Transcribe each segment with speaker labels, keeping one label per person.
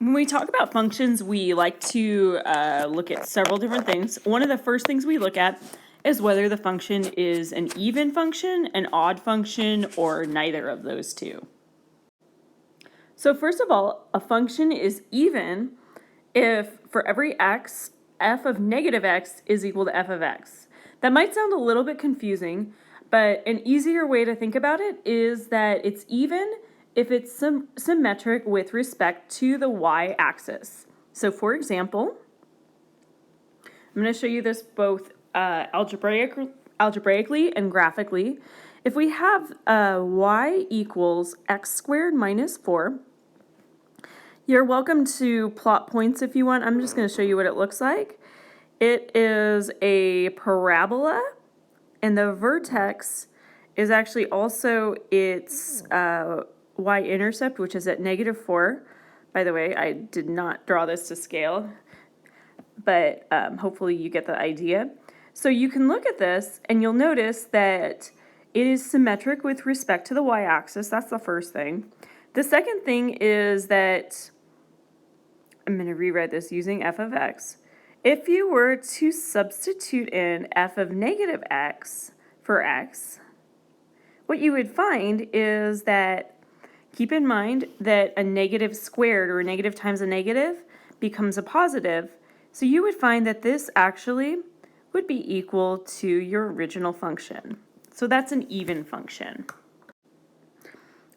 Speaker 1: When we talk about functions, we like to look at several different things. One of the first things we look at is whether the function is an even function, an odd function, or neither of those two. So first of all, a function is even if for every x, f of negative x is equal to f of x. That might sound a little bit confusing, but an easier way to think about it is that it's even if it's symmetric with respect to the y-axis. So for example, I'm going to show you this both algebraically and graphically. If we have y equals x squared minus 4, you're welcome to plot points if you want. I'm just going to show you what it looks like. It is a parabola, and the vertex is actually also its y-intercept, which is at -4. By the way, I did not draw this to scale, but hopefully you get the idea. So you can look at this, and you'll notice that it is symmetric with respect to the y-axis. That's the first thing. The second thing is that, I'm going to rewrite this using f of x. If you were to substitute in f of negative x for x, what you would find is that, keep in mind that a negative squared, or a negative times a negative, becomes a positive. So you would find that this actually would be equal to your original function. So that's an even function.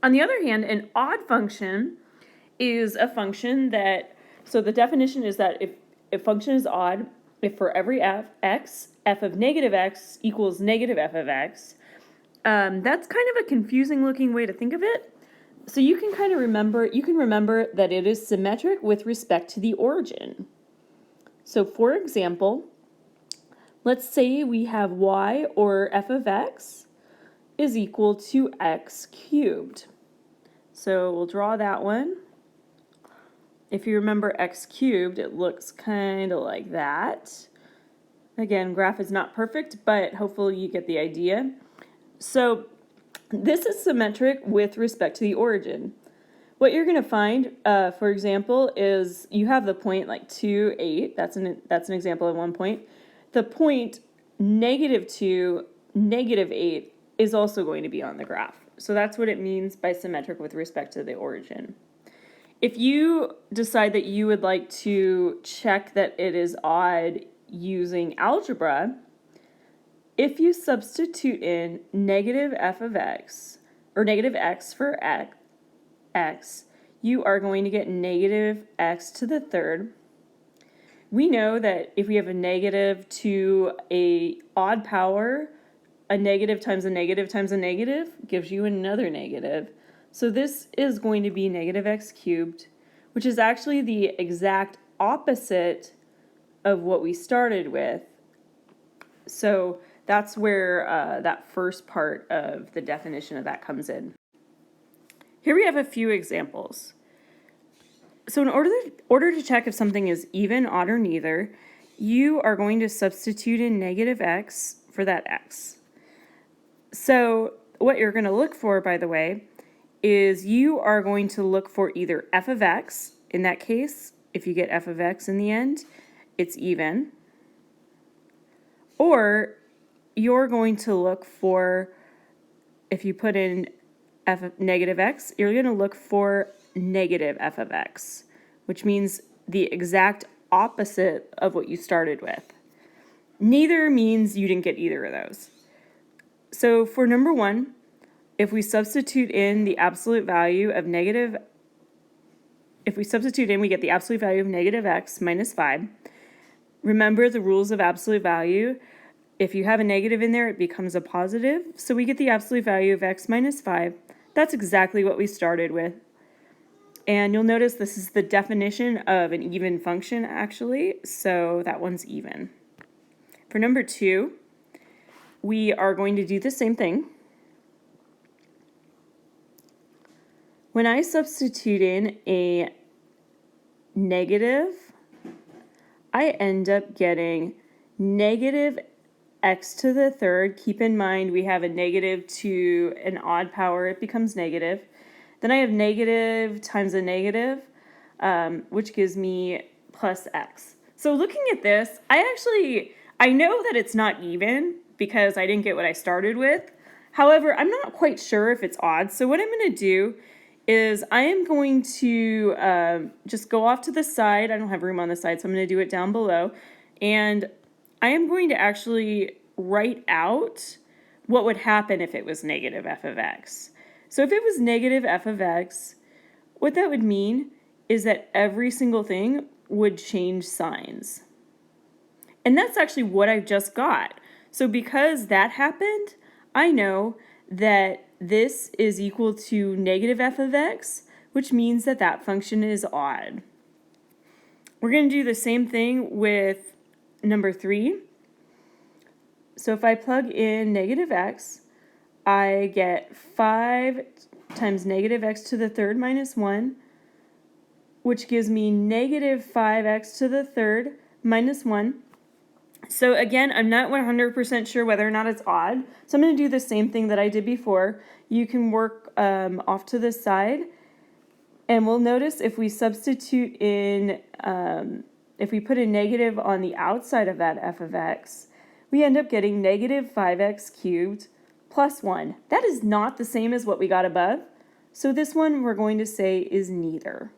Speaker 1: On the other hand, an odd function is a function that, so the definition is that if a function is odd, if for every f of negative x equals negative f of x. That's kind of a confusing looking way to think of it. So you can kind of remember, that it is symmetric with respect to the origin. So for example, let's say we have y, or f of x, is equal to x cubed. So we'll draw that one. If you remember x cubed, it looks kind of like that. Again, graph is not perfect, but hopefully you get the idea. So this is symmetric with respect to the origin. What you're going to find, for example, is you have the point like 2, 8. That's an example of one point. The point -2, -8 is also going to be on the graph. So that's what it means by symmetric with respect to the origin. If you decide that you would like to check that it is odd using algebra, if you substitute in negative f of x, or negative x for x, you are going to get negative x to the third. We know that if we have a negative to a odd power, a negative times a negative times a negative gives you another negative. So this is going to be negative x cubed, which is actually the exact opposite of what we started with. So that's where that first part of the definition of that comes in. Here we have a few examples. So in order to check if something is even, odd, or neither, you are going to substitute in negative x for that x. So what you're going to look for, by the way, is you are going to look for either f of x. In that case, if you get f of x in the end, it's even. Or you're going to look for, if you put in f of negative x, you're going to look for negative f of x, which means the exact opposite of what you started with. Neither means you didn't get either of those. So for number one, if we substitute in the absolute value of negative, we get the absolute value of negative x minus 5. Remember the rules of absolute value. If you have a negative in there, it becomes a positive. So we get the absolute value of x minus 5. That's exactly what we started with. And you'll notice this is the definition of an even function, actually. So that one's even. For number two, we are going to do the same thing. When I substitute in a negative, I end up getting negative x to the third. Keep in mind we have a negative to an odd power, it becomes negative. Then I have negative times a negative. which gives me plus x. So looking at this, I know that it's not even because I didn't get what I started with. However, I'm not quite sure if it's odd. So what I'm going to do is I am going to just go off to the side. I don't have room on the side, so I'm going to do it down below. And I am going to actually write out what would happen if it was negative f of x. So if it was negative f of x, what that would mean is that every single thing would change signs. And that's actually what I've just got. So because that happened, I know that this is equal to negative f of x, which means that that function is odd. We're going to do the same thing with number 3. So if I plug in negative x, I get 5 times negative x to the third minus 1, which gives me negative 5x to the third minus 1. So again, I'm not 100% sure whether or not it's odd. So I'm going to do the same thing that I did before. You can work off to the side. And we'll notice if we substitute in, if we put a negative on the outside of that f of x, we end up getting negative 5x cubed plus 1. That is not the same as what we got above. So this one we're going to say is neither.